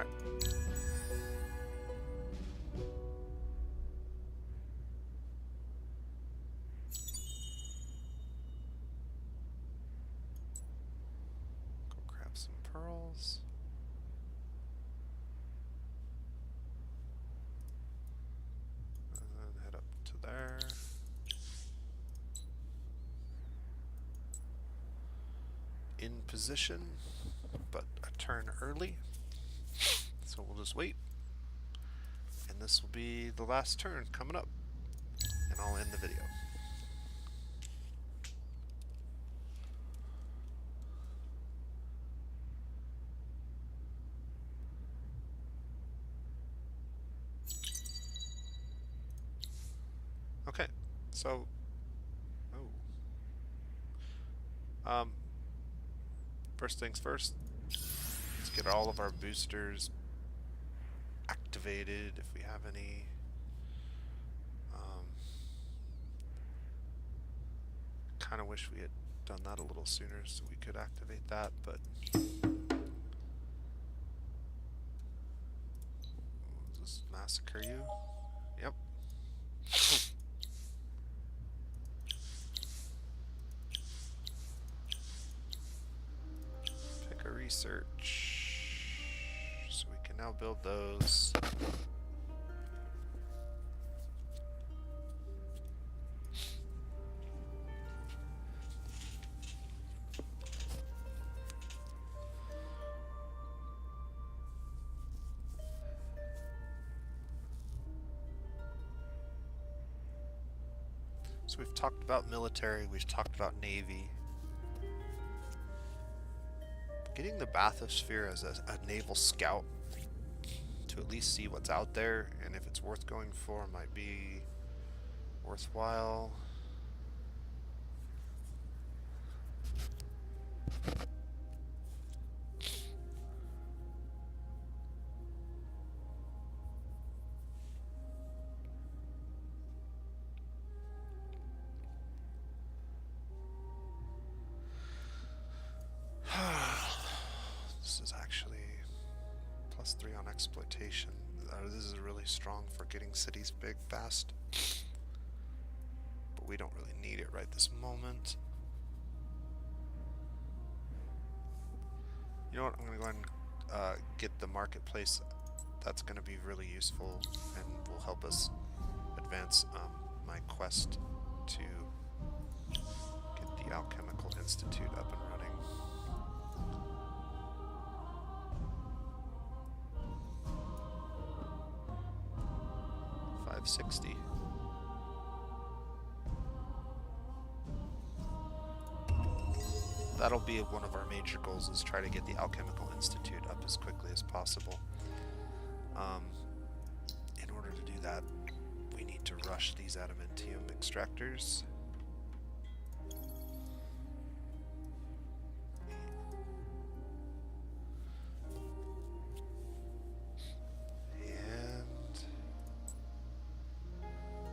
Alright. Go grab some pearls. And then head up to there. In position, but a turn early. So we'll just wait. And this will be the last turn coming up. And I'll end the video. Okay, so first things first, let's get all of our boosters activated if we have any. Kind of wish we had done that a little sooner so we could activate that, but we'll just massacre you. Yep. Pick a research. So we can now build those. So we've talked about military, we've talked about navy. Getting the bathysphere as a naval scout to at least see what's out there and if it's worth going for might be worthwhile. This is actually +3 on exploitation. This is really strong for getting cities big fast. But we don't really need it right this moment. You know what? I'm going to go ahead and get the marketplace. That's going to be really useful and will help us advance my quest to get the Alchemical Institute up and running. 560. That'll be one of our major goals, is try to get the Alchemical Institute up as quickly as possible. In order to do that, we need to rush these adamantium extractors.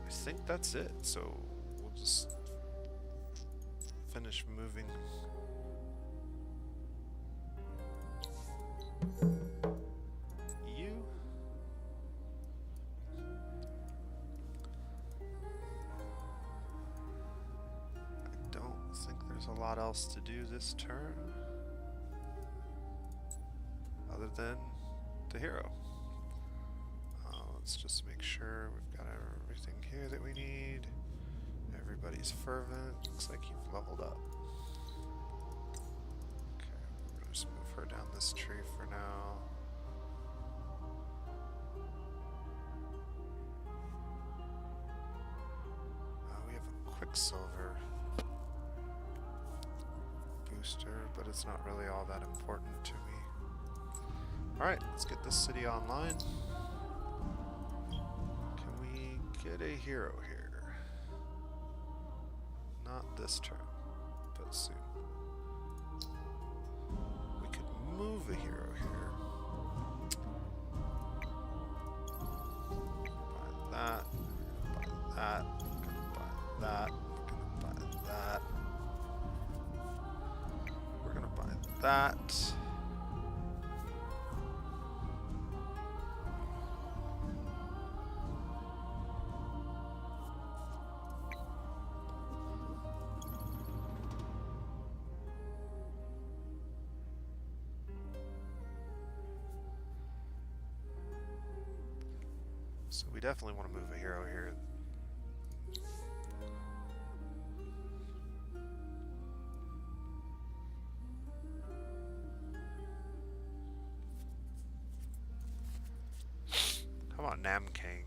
I think that's it, so we'll just finish moving. You? I don't think there's a lot else to do this turn other than the hero. Let's just make sure we've got everything here that we need. Everybody's fervent. Looks like you've leveled up. Okay, we're gonna just move her down this tree for now. We have a Quicksilver booster, but it's not really all that important to me. Alright, let's get this city online. Get a hero here. Not this turn, but soon. We could move a hero here. Buy that. Buy that. Buy that. Buy that. We're gonna buy that. So we definitely want to move a hero here. How about Namkang?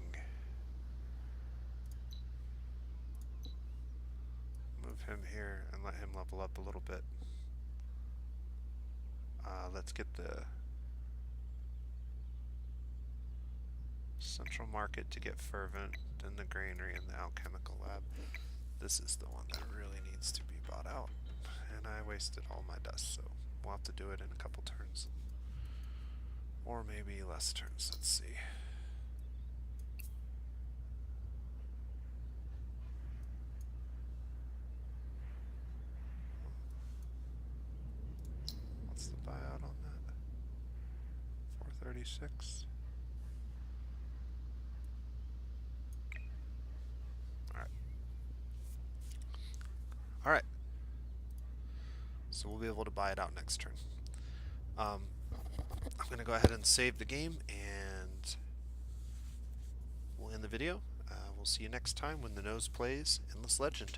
Move him here and let him level up a little bit. Let's get the Central Market to get Fervent, then the Granary and the Alchemical Lab. This is the one that really needs to be bought out. And I wasted all my dust, so we'll have to do it in a couple turns. Or maybe less turns, let's see. What's the buyout on that? 436. Alright. So we'll be able to buy it out next turn. I'm going to go ahead and save the game, and we'll end the video. We'll see you next time when the Nose plays Endless Legend.